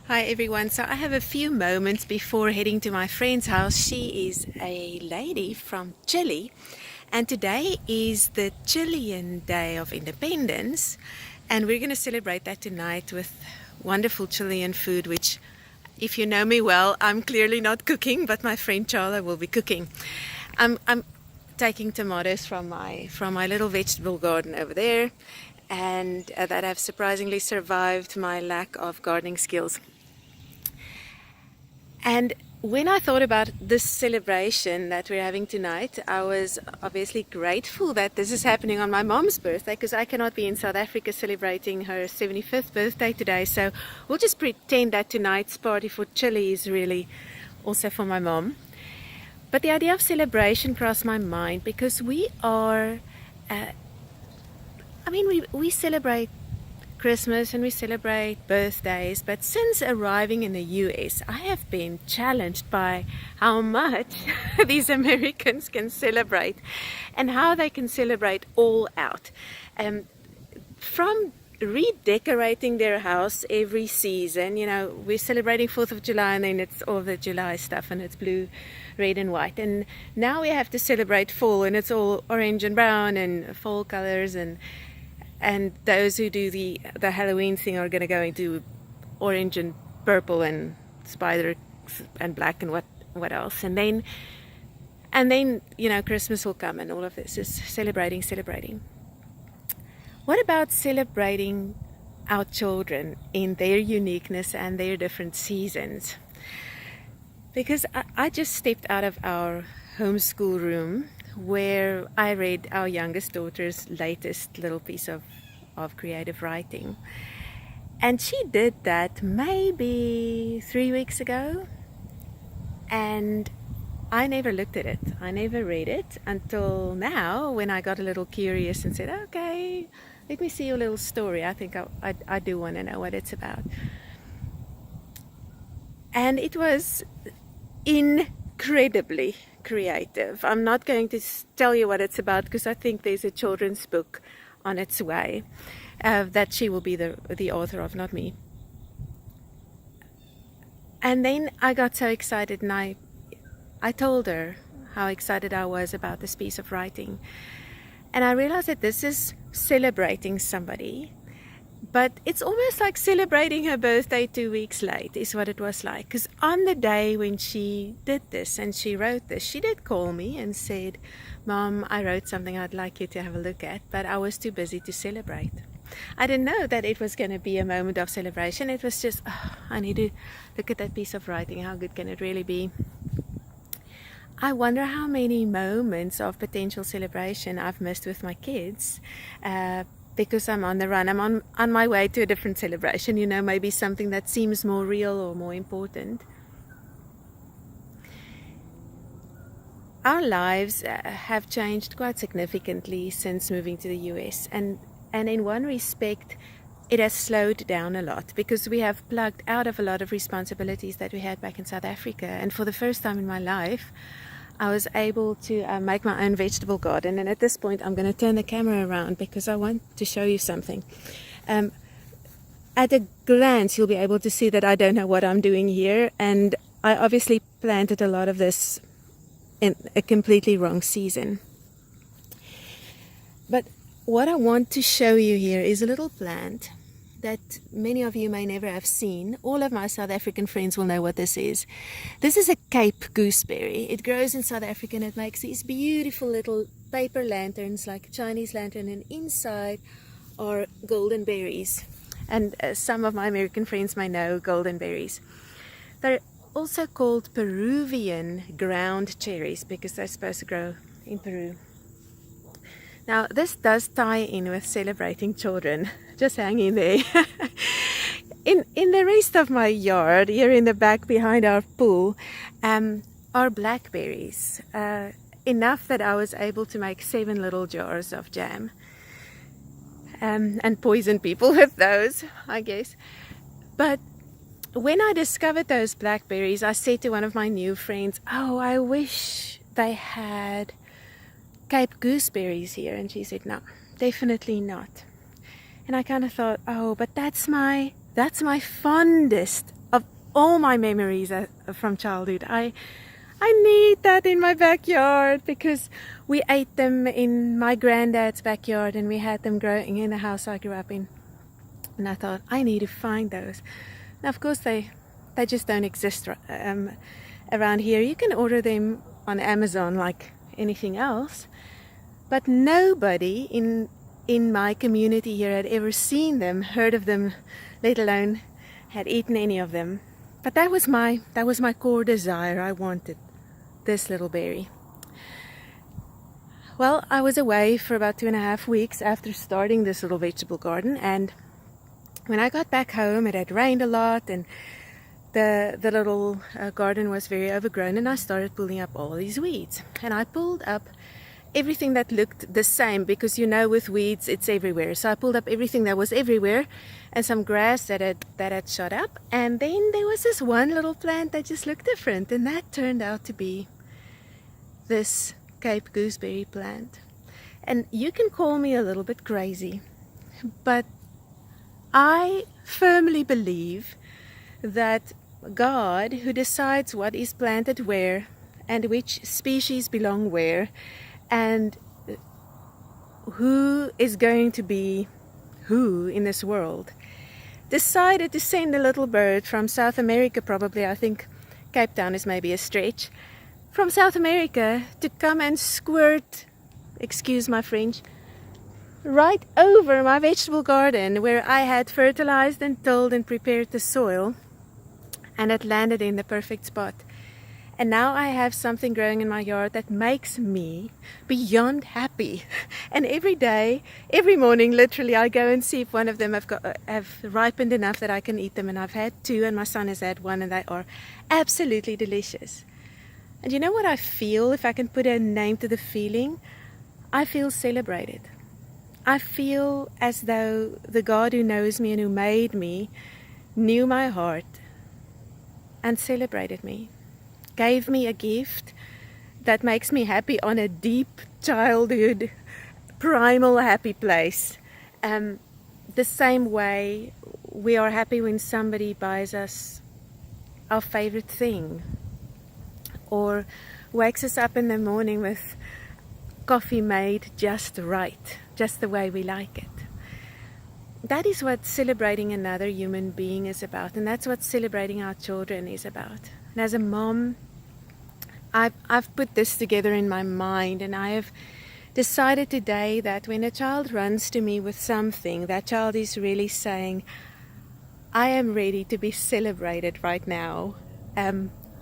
Hi everyone. So I have a few moments before heading to my friend's house. She is a lady from Chile, and today is the Chilean Day of Independence, and we're going to celebrate that tonight with wonderful Chilean food, which, if you know me well, I'm clearly not cooking, but my friend Charla will be cooking. I'm taking tomatoes from my little vegetable garden over there, and that have surprisingly survived my lack of gardening skills. And when I thought about this celebration that we're having tonight, I was obviously grateful that this is happening on my mom's birthday, because I cannot be in South Africa celebrating her 75th birthday today. So we'll just pretend that tonight's party for Chile is really also for my mom. But the idea of celebration crossed my mind because we celebrate Christmas and we celebrate birthdays, but since arriving in the US, I have been challenged by how much these Americans can celebrate and how they can celebrate all out. From redecorating their house every season, we're celebrating 4th of July and then it's all the July stuff and it's blue, red and white. And now we have to celebrate fall and it's all orange and brown and fall colors, and those who do the Halloween thing are going to go into orange and purple and spider and black and what else. And then Christmas will come and all of this is celebrating. What about celebrating our children in their uniqueness and their different seasons? Because I just stepped out of our homeschool room where I read our youngest daughter's latest little piece of creative writing. And she did that maybe 3 weeks ago, and I never looked at it. I never read it until now when I got a little curious and said, okay, let me see your little story. I think I do want to know what it's about. And it was incredibly creative. I'm not going to tell you what it's about because I think there's a children's book on its way that she will be the author of, not me. And then I got so excited and I told her how excited I was about this piece of writing. And I realized that this is celebrating somebody, but it's almost like celebrating her birthday 2 weeks late is what it was like. Because on the day when she did this and she wrote this, she did call me and said, Mom, I wrote something I'd like you to have a look at, but I was too busy to celebrate. I didn't know that it was going to be a moment of celebration. It was just, I need to look at that piece of writing. How good can it really be? I wonder how many moments of potential celebration I've missed with my kids because I'm on the run. I'm on my way to a different celebration, maybe something that seems more real or more important. Our lives have changed quite significantly since moving to the US, and in one respect it has slowed down a lot because we have plugged out of a lot of responsibilities that we had back in South Africa. And for the first time in my life I was able to make my own vegetable garden. And at this point I'm going to turn the camera around because I want to show you something. At a glance you'll be able to see that I don't know what I'm doing here, and I obviously planted a lot of this in a completely wrong season. But what I want to show you here is a little plant that many of you may never have seen. All of my South African friends will know what this is. This is a Cape Gooseberry. It grows in South Africa and it makes these beautiful little paper lanterns like a Chinese lantern, and inside are golden berries. And some of my American friends may know golden berries. They're also called Peruvian ground cherries because they're supposed to grow in Peru. Now, this does tie in with celebrating children. Just hang in there. In the rest of my yard, here in the back behind our pool, are blackberries. Enough that I was able to make 7 little jars of jam. And poison people with those, I guess. But when I discovered those blackberries, I said to one of my new friends, oh, I wish they had Cape Gooseberries here. And she said, no, definitely not. And I kind of thought, oh, but that's my fondest of all my memories from childhood. I need that in my backyard because we ate them in my granddad's backyard and we had them growing in the house I grew up in. And I thought, I need to find those. Now, of course, they just don't exist around here. You can order them on Amazon like anything else. But nobody in my community here had ever seen them, heard of them, let alone had eaten any of them. But that was my core desire. I wanted this little berry. Well, I was away for about 2.5 weeks after starting this little vegetable garden, and when I got back home, it had rained a lot, and the little garden was very overgrown, and I started pulling up all these weeds. And I pulled up everything that looked the same, because you know with weeds it's everywhere. So I pulled up everything that was everywhere, and some grass that had shot up, and then there was this one little plant that just looked different, and that turned out to be this Cape Gooseberry plant. And you can call me a little bit crazy, but I firmly believe that God, who decides what is planted where and which species belong where and who is going to be who in this world, decided to send a little bird from South America, probably, I think Cape Town is maybe a stretch, from South America to come and squirt, excuse my French, right over my vegetable garden where I had fertilized and tilled and prepared the soil, and it landed in the perfect spot. And now I have something growing in my yard that makes me beyond happy. And every day, every morning, literally, I go and see if one of them have ripened enough that I can eat them. And I've had 2, and my son has had 1, and they are absolutely delicious. And you know what I feel, if I can put a name to the feeling? I feel celebrated. I feel as though the God who knows me and who made me knew my heart and celebrated me. Gave me a gift that makes me happy on a deep childhood, primal happy place. The same way we are happy when somebody buys us our favorite thing, or wakes us up in the morning with coffee made just right, just the way we like it. That is what celebrating another human being is about, and that's what celebrating our children is about. And as a mom, I've put this together in my mind, and I have decided today that when a child runs to me with something, that child is really saying, I am ready to be celebrated right now.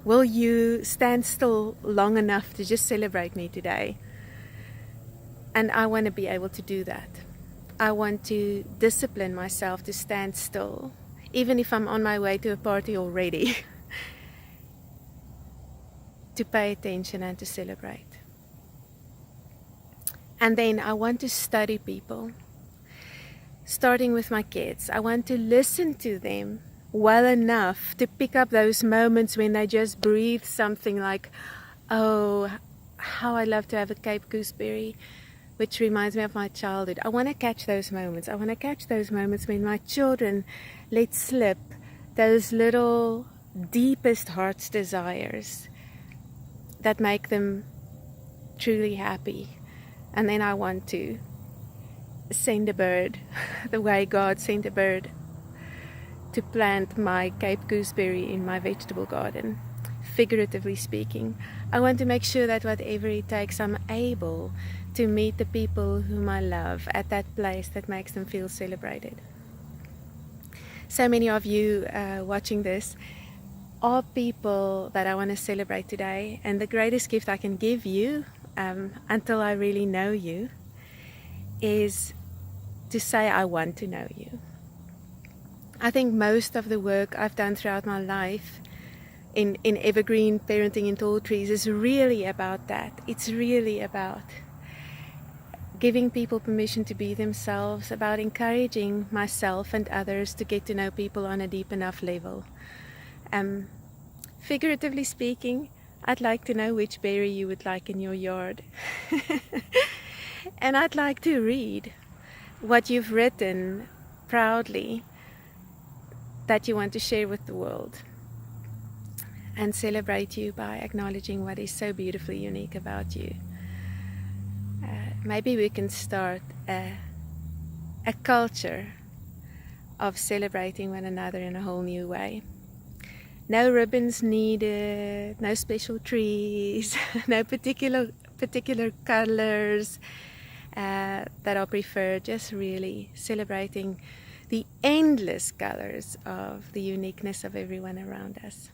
Will you stand still long enough to just celebrate me today? And I want to be able to do that. I want to discipline myself to stand still, even if I'm on my way to a party already. To pay attention and to celebrate. And then I want to study people, starting with my kids. I want to listen to them well enough to pick up those moments when they just breathe something like, oh, how I love to have a Cape Gooseberry, which reminds me of my childhood. I want to catch those moments. I want to catch those moments when my children let slip those little deepest heart's desires that make them truly happy. And then I want to send a bird, the way God sent a bird to plant my Cape Gooseberry in my vegetable garden, figuratively speaking. I want to make sure that whatever it takes, I'm able to meet the people whom I love at that place that makes them feel celebrated. So many of you watching this are people that I want to celebrate today, and the greatest gift I can give you until I really know you is to say I want to know you. I think most of the work I've done throughout my life in evergreen parenting in tall trees is really about that. It's really about giving people permission to be themselves, about encouraging myself and others to get to know people on a deep enough level. Figuratively speaking, I'd like to know which berry you would like in your yard. And I'd like to read what you've written proudly that you want to share with the world. and celebrate you by acknowledging what is so beautifully unique about you. Maybe we can start a culture of celebrating one another in a whole new way. No ribbons needed, no special trees, no particular colors that are preferred, just really celebrating the endless colors of the uniqueness of everyone around us.